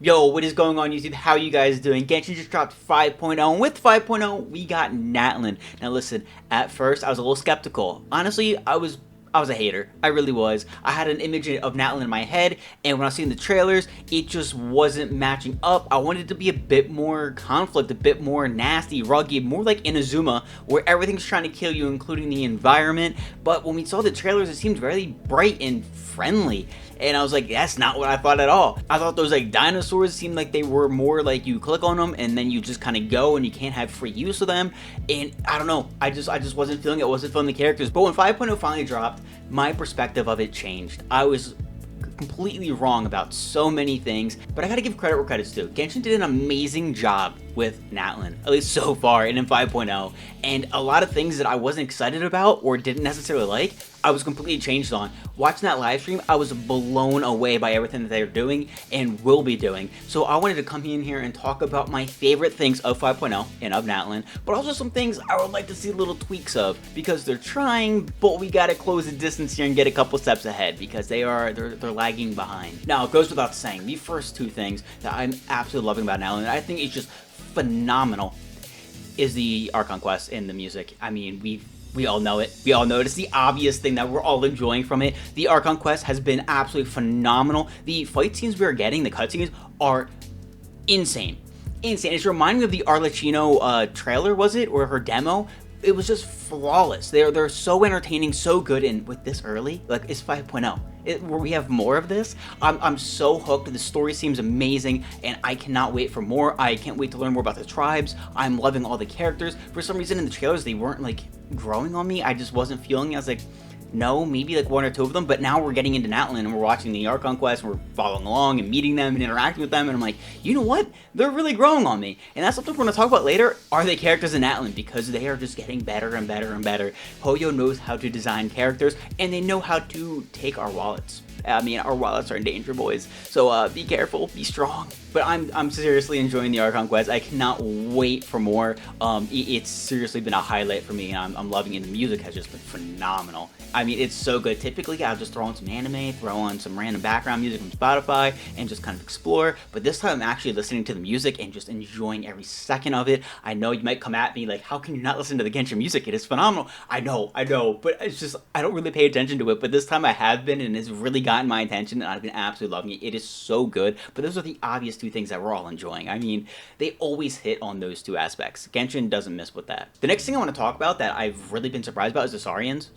Yo, what is going on YouTube? How you guys doing? Genshin just dropped 5.0, and with 5.0, we got Natlan. Now listen, at first I was a little skeptical. Honestly, I was a hater. I really was. I had an image of Natlan in my head, and when I was seeing the trailers, it just wasn't matching up. I wanted it to be a bit more conflict, a bit more nasty, rugged, more like Inazuma, where everything's trying to kill you, including the environment. But when we saw the trailers, it seemed very bright and friendly. And I was like, that's not what I thought at all. I thought those like dinosaurs seemed like they were more like you click on them and then you just kind of go and you can't have free use of them. And I don't know, I just wasn't feeling it. Wasn't feeling the characters. But when 5.0 finally dropped, my perspective of it changed. I was completely wrong about so many things, but I gotta give credit where credit's due. Genshin did an amazing job with Natlan, at least so far, and in 5.0, and a lot of things that I wasn't excited about or didn't necessarily like, I was completely changed on. Watching that live stream, I was blown away by everything that they're doing and will be doing. So I wanted to come in here and talk about my favorite things of 5.0 and of Natlan, but also some things I would like to see little tweaks of, because they're trying, but we gotta close the distance here and get a couple steps ahead, because they're lagging behind. Now, it goes without saying, the first two things that I'm absolutely loving about Natlan, and I think it's just phenomenal, is the Archon quest and the music. I mean, we all know it. We all know it. It's the obvious thing that we're all enjoying from it. The Archon quest has been absolutely phenomenal. The fight scenes we are getting, the cutscenes, are insane. Insane. It's reminding me of the Arlecchino trailer, was it? Or her demo? It was just flawless. They're so entertaining, so good, and with this early, like, it's 5.0. Where we have more of this, I'm so hooked. The story seems amazing, and I cannot wait for more. I can't wait to learn more about the tribes. I'm loving all the characters. For some reason in the trailers, they weren't, like, growing on me. I just wasn't feeling it. I was like, no, maybe like one or two of them, but now we're getting into Natlan and we're watching the Archon quest and we're following along and meeting them and interacting with them, and I'm like, you know what? They're really growing on me. And that's something we're going to talk about later, are the characters in Natlan, because they are just getting better and better and better. Hoyo knows how to design characters, and they know how to take our wallets. I mean, our wallets are in danger, boys. So be careful, be strong. But I'm seriously enjoying the Archon quest. I cannot wait for more. It's seriously been a highlight for me, and I'm loving it. The music has just been phenomenal. I mean, it's so good. Typically, I'll just throw on some anime, throw on some random background music from Spotify, and just kind of explore. But this time, I'm actually listening to the music and just enjoying every second of it. I know you might come at me like, how can you not listen to the Genshin music? It is phenomenal. I know, but it's just, I don't really pay attention to it. But this time I have been, and it's really gotten my attention, and I've been absolutely loving it. It is so good. But those are the obvious two things that we're all enjoying. I mean, they always hit on those two aspects. Genshin doesn't miss with that. The next thing I want to talk about that I've really been surprised about is the Saurians.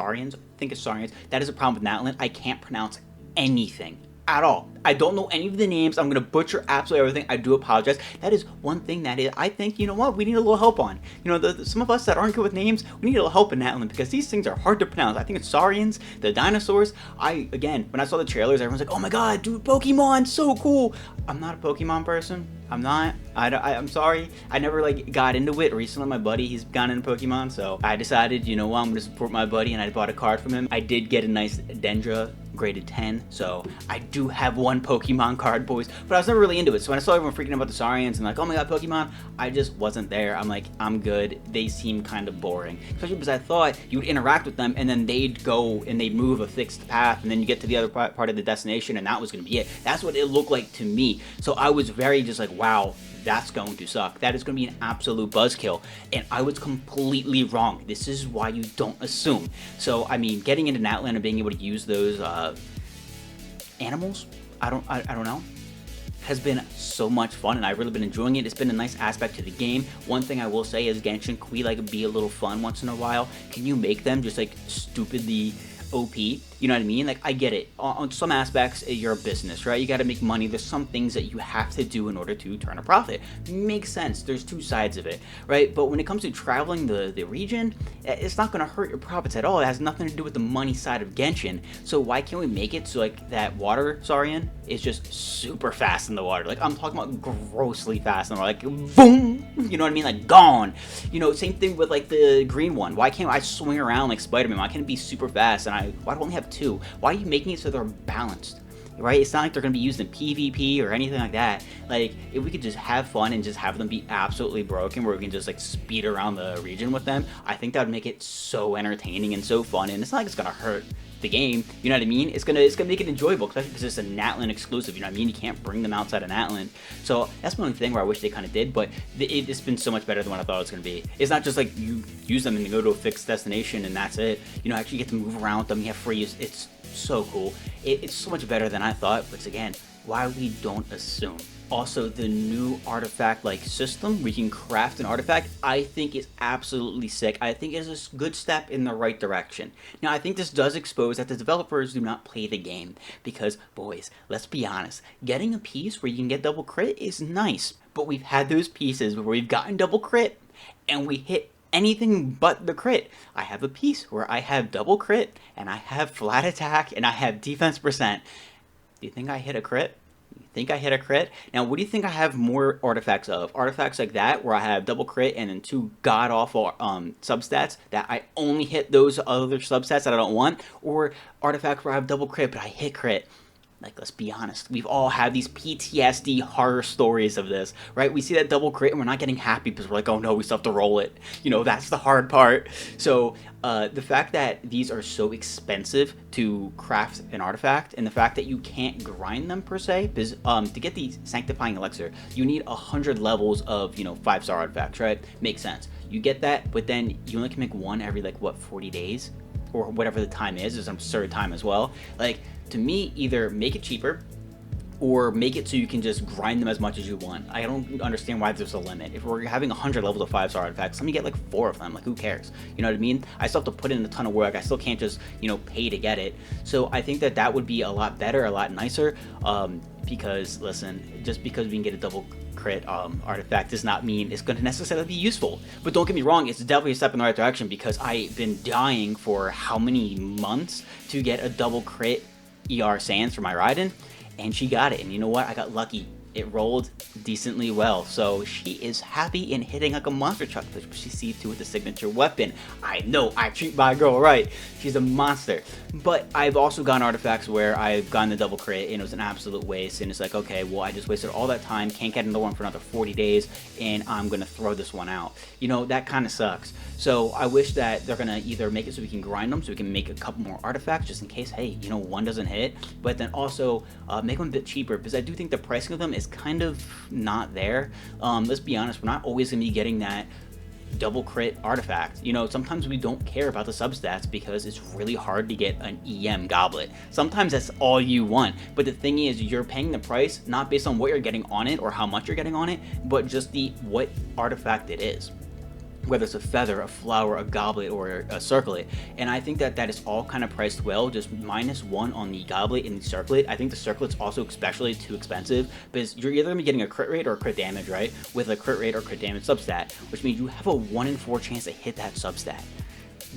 I think it's Saurians. That is a problem with Natlan. I can't pronounce anything at all. I don't know any of the names. I'm gonna butcher absolutely everything. I do apologize. That is one thing that I think, you know what, we need a little help on. You know, some of us that aren't good with names, we need a little help in Natlan, because these things are hard to pronounce. I think it's Saurians, the dinosaurs. Again, when I saw the trailers, everyone's like, oh my god, dude, Pokemon, so cool. I'm not a Pokemon person. I'm not. I'm sorry. I never like got into it. Recently, my buddy, he's gone into Pokemon, so I decided, you know what, I'm gonna support my buddy, and I bought a card from him. I did get a nice Dendra graded 10, so I do have one Pokemon card, boys, but I was never really into it. So when I saw everyone freaking out about the Saurians and like, oh my god, Pokemon, I just wasn't there. I'm like, I'm good. They seem kind of boring, especially because I thought you would interact with them and then they'd go and they'd move a fixed path, and then you get to the other part of the destination, and that was going to be it. That's what it looked like to me. So I was very just like, wow, that's going to suck. That is going to be an absolute buzzkill. And I was completely wrong. This is why you don't assume. So, I mean, getting into Natlan and being able to use those animals, I don't know, has been so much fun, and I've really been enjoying it. It's been a nice aspect to the game. One thing I will say is, Genshin, can we like be a little fun once in a while? Can you make them just like stupidly OP? You know what I mean? Like, I get it. On some aspects, you're a business, right? You got to make money. There's some things that you have to do in order to turn a profit. Makes sense. There's two sides of it, right? But when it comes to traveling the region, it's not going to hurt your profits at all. It has nothing to do with the money side of Genshin. So why can't we make it so like that water Saurian is just super fast in the water? Like, I'm talking about grossly fast in the water. Like, boom! You know what I mean? Like, gone. You know, same thing with like the green one. Why can't I swing around like Spider-Man? Why can't it be super fast? And why do I only have two? Why are you making it so they're balanced? right? It's not like they're gonna be used in PvP or anything like that. Like, if we could just have fun and just have them be absolutely broken, where we can just like speed around the region with them, I think that would make it so entertaining and so fun. And it's not like it's gonna hurt the game, you know what I mean? It's gonna make it enjoyable, especially because it's a Natlan exclusive, you know what I mean? You can't bring them outside of Natlan. So that's one thing where I wish they kind of did, but it's been so much better than what I thought it was gonna be. It's not just like you use them and you go to a fixed destination and that's it. You know, actually get to move around with them, you have free use. It's so cool. It's so much better than I thought, but again, why we don't assume. Also, the new artifact like system where you can craft an artifact, I think is absolutely sick. I think it is a good step in the right direction. Now, I think this does expose that the developers do not play the game because, boys, let's be honest, getting a piece where you can get double crit is nice, but we've had those pieces where we've gotten double crit and we hit anything but the crit. I have a piece where I have double crit and I have flat attack and I have defense percent. Do you think I hit a crit? Think I hit a crit? Now, what do you think I have more artifacts of? Artifacts like that, where I have double crit and then 2 god-awful substats that I only hit those other substats that I don't want? Or artifacts where I have double crit, but I hit crit? Like, let's be honest, we've all had these PTSD horror stories of this, right? We see that double crit and we're not getting happy because we're like, oh no, we still have to roll it. You know, that's the hard part. So the fact that these are so expensive to craft an artifact, and the fact that you can't grind them per se, because to get the Sanctifying Elixir, you need 100 levels of, you know, 5-star artifacts, right? Makes sense. You get that, but then you only can make one every, like, what, 40 days? Or whatever the time is. There's an absurd time as well. Like, to me, either make it cheaper or make it so you can just grind them as much as you want. I don't understand why there's a limit. If we're having 100 levels of 5-star artifacts, let me get like 4 of them. Like, who cares? You know what I mean? I still have to put in a ton of work. I still can't just, you know, pay to get it. So I think that that would be a lot better, a lot nicer. Because, listen, just because we can get a double crit artifact does not mean it's going to necessarily be useful. But don't get me wrong, it's definitely a step in the right direction, because I've been dying for how many months to get a double crit ER Sans for my Raiden, and she got it. And you know what? I got lucky. It rolled decently well, so she is happy and hitting like a monster truck, which she sees too with the signature weapon. I know, I treat my girl right. She's a monster. But I've also gotten artifacts where I've gotten the double crit and it was an absolute waste, and it's like, okay, well, I just wasted all that time, can't get another one for another 40 days, and I'm gonna throw this one out. You know, that kind of sucks. So I wish that they're gonna either make it so we can grind them, so we can make a couple more artifacts just in case, hey, you know, one doesn't hit, but then also make them a bit cheaper, because I do think the pricing of them is kind of not there. Let's be honest, we're not always gonna be getting that double crit artifact. You know, sometimes we don't care about the substats because it's really hard to get an EM goblet. Sometimes that's all you want, but the thing is, you're paying the price not based on what you're getting on it or how much you're getting on it, but just the what artifact it is. Whether it's a feather, a flower, a goblet, or a circlet. And I think that that is all kind of priced well, just -1 on the goblet and the circlet. I think the circlet's also especially too expensive, because you're either going to be getting a crit rate or a crit damage, right? With a crit rate or crit damage substat, which means you have a 1 in 4 chance to hit that substat.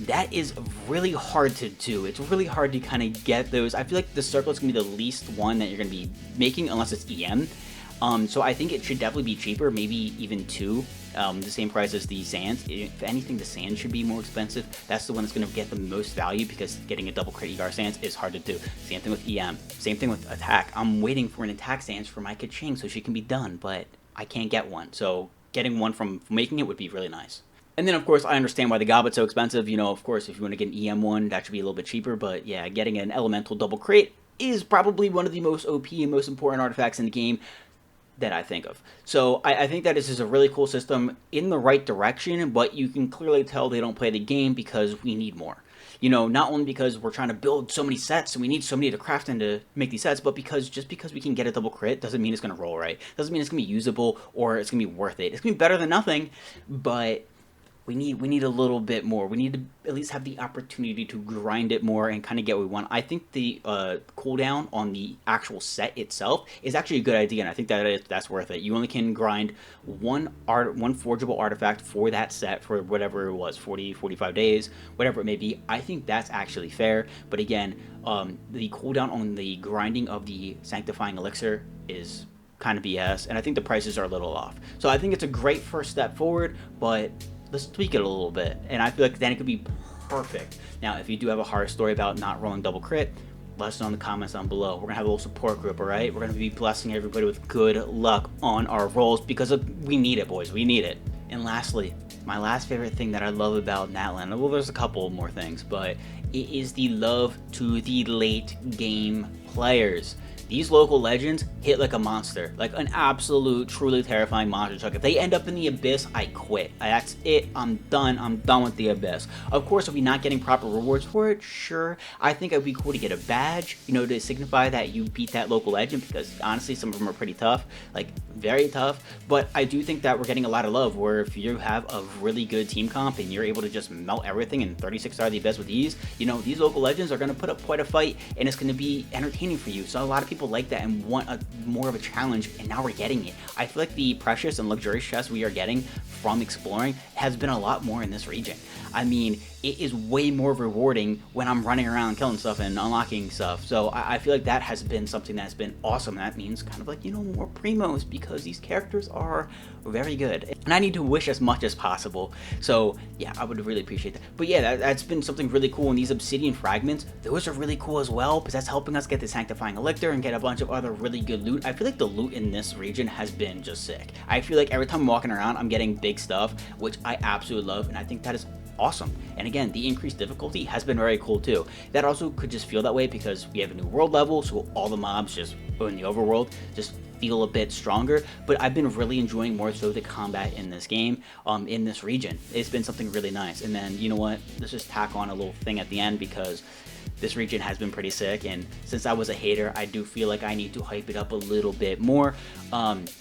That is really hard to do. It's really hard to kind of get those. I feel like the circlet's going to be the least one that you're going to be making unless it's EM. So I think it should definitely be cheaper, maybe even 2, the same price as the Sands. If anything, the Sands should be more expensive. That's the one that's going to get the most value, because getting a double crit ER Sands is hard to do. Same thing with EM. Same thing with attack. I'm waiting for an attack Sands for my Kaching so she can be done, but I can't get one. So getting one from making it would be really nice. And then, of course, I understand why the goblet's so expensive. You know, of course, if you want to get an EM one, that should be a little bit cheaper. But yeah, getting an elemental double crit is probably one of the most OP and most important artifacts in the game that I think of. So I think that this is a really cool system in the right direction, but you can clearly tell they don't play the game because we need more. You know, not only because we're trying to build so many sets and we need so many to craft and to make these sets, but because just because we can get a double crit doesn't mean it's going to roll right. Doesn't mean it's going to be usable or it's going to be worth it. It's going to be better than nothing, but we need a little bit more. We need to at least have the opportunity to grind it more and kind of get what we want. I think the cooldown on the actual set itself is actually a good idea, and I think that's worth it. You only can grind one forgeable artifact for that set for whatever it was, 40, 45 days, whatever it may be. I think that's actually fair, but again, the cooldown on the grinding of the Sanctifying Elixir is kind of BS, and I think the prices are a little off. So I think it's a great first step forward, but let's tweak it a little bit, and I feel like then it could be perfect. Now, if you do have a horror story about not rolling double crit, let us know in the comments down below. We're gonna have a little support group, all right? We're gonna be blessing everybody with good luck on our rolls because we need it, boys. We need it. And lastly, my last favorite thing that I love about Natlan, well, there's a couple more things, but it is the love to the late game players. These local legends hit like a monster, like an absolute, truly terrifying monster truck. If they end up in the abyss, I quit. That's it. I'm done. I'm done with the abyss. Of course, if we're not getting proper rewards for it, sure. I think it would be cool to get a badge, you know, to signify that you beat that local legend, because honestly, some of them are pretty tough, like very tough. But I do think that we're getting a lot of love, where if you have a really good team comp and you're able to just melt everything in 36 star the abyss with ease, you know, these local legends are going to put up quite a fight, and it's going to be entertaining for you. So a lot of people like that and want more of a challenge, and now we're getting it. I feel like the precious and luxurious chests we are getting from exploring has been a lot more in this region. I mean, it is way more rewarding when I'm running around killing stuff and unlocking stuff. So I feel like that has been something that's been awesome. That means kind of like, you know, more primos, because these characters are very good. And I need to wish as much as possible. So yeah, I would really appreciate that. But yeah, that's been something really cool. And these obsidian fragments, those are really cool as well, because that's helping us get the sanctifying elixir and get a bunch of other really good loot. I feel like the loot in this region has been just sick. I feel like every time I'm walking around, I'm getting big stuff, which I absolutely love. And I think that is awesome. And again, the increased difficulty has been very cool too. That also could just feel that way because we have a new world level, so all the mobs just in the overworld just feel a bit stronger. But I've been really enjoying more so the combat in this game, in this region. It's been something really nice. And then, you know what, let's just tack on a little thing at the end, because this region has been pretty sick, and since I was a hater, I do feel like I need to hype it up a little bit more.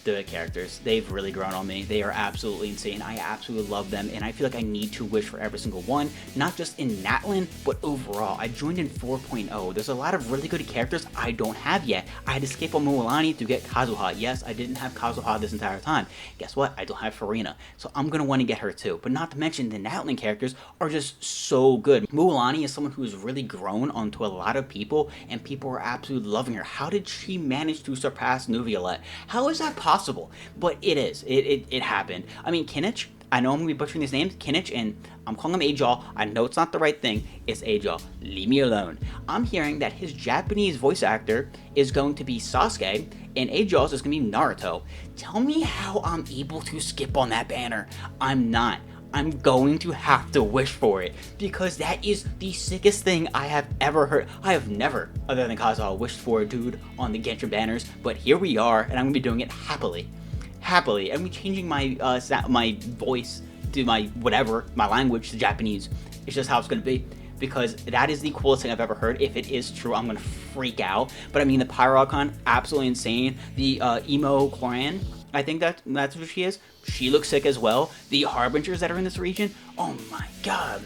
The characters, they've really grown on me. They are absolutely insane. I absolutely love them, and I feel like I need to wish for every single one, not just in Natlan, but overall. I joined in 4.0. There's a lot of really good characters I don't have yet. I had to escape on Mualani to get Kazuha. Yes, I didn't have Kazuha this entire time. Guess what? I don't have Farina, so I'm gonna want to get her too. But not to mention, the Natlan characters are just so good. Mualani is someone who's really grown onto a lot of people, and people are absolutely loving her. How did she manage to surpass Nuviolette? How is that possible? But it is. It happened. I mean, Kinich, I know I'm going to be butchering these names, Kinich, and I'm calling him Ajal. I know it's not the right thing. It's Ajal. Leave me alone. I'm hearing that his Japanese voice actor is going to be Sasuke, and Ajal's is going to be Naruto. Tell me how I'm able to skip on that banner. I'm not. I'm going to have to wish for it, because that is the sickest thing I have ever heard. I have never, other than Kazuha, wished for a dude on the Genshin banners, but here we are, and I'm going to be doing it happily. Happily. I'm changing my my voice to my whatever, my language to Japanese. It's just how it's going to be, because that is the coolest thing I've ever heard. If it is true, I'm going to freak out. But I mean, the Pyroicon, absolutely insane. The Emo Clan, I think that's what she is. She looks sick as well. The Harbingers that are in this region, oh my god.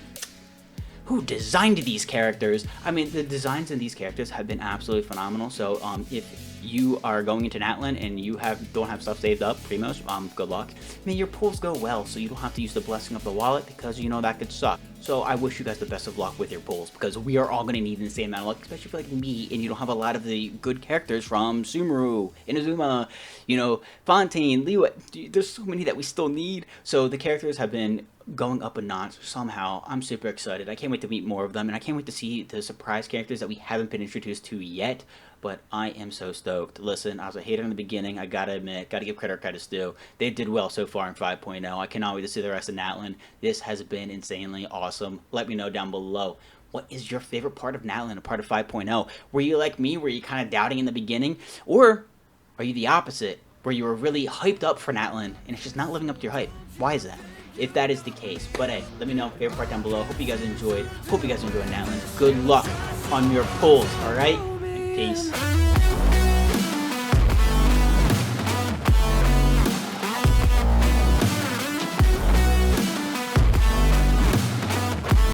Who designed these characters? I mean, the designs in these characters have been absolutely phenomenal. So if you are going into Natlan and you don't have stuff saved up, Primos, good luck. May your pulls go well, so you don't have to use the blessing of the wallet, because you know that could suck. So I wish you guys the best of luck with your pulls, because we are all going to need the same amount of luck, especially for like me, and you don't have a lot of the good characters from Sumeru, Inazuma, you know, Fontaine, Liwa. There's so many that we still need. So the characters have been going up a notch somehow. I'm super excited. I can't wait to meet more of them, and I can't wait to see the surprise characters that we haven't been introduced to yet. But I am so stoked. Listen, I was a hater in the beginning. I gotta admit, gotta give credit's due. They did well so far in 5.0. I cannot wait to see the rest of Natlan. This has been insanely awesome. Let me know down below. What is your favorite part of Natlan, a part of 5.0? Were you like me? Were you kind of doubting in the beginning? Or are you the opposite, where you were really hyped up for Natlan and it's just not living up to your hype? Why is that? If that is the case. But hey, let me know favorite part down below. Hope you guys enjoyed. Hope you guys enjoyed Natlan. Good luck on your pulls, alright? Peace.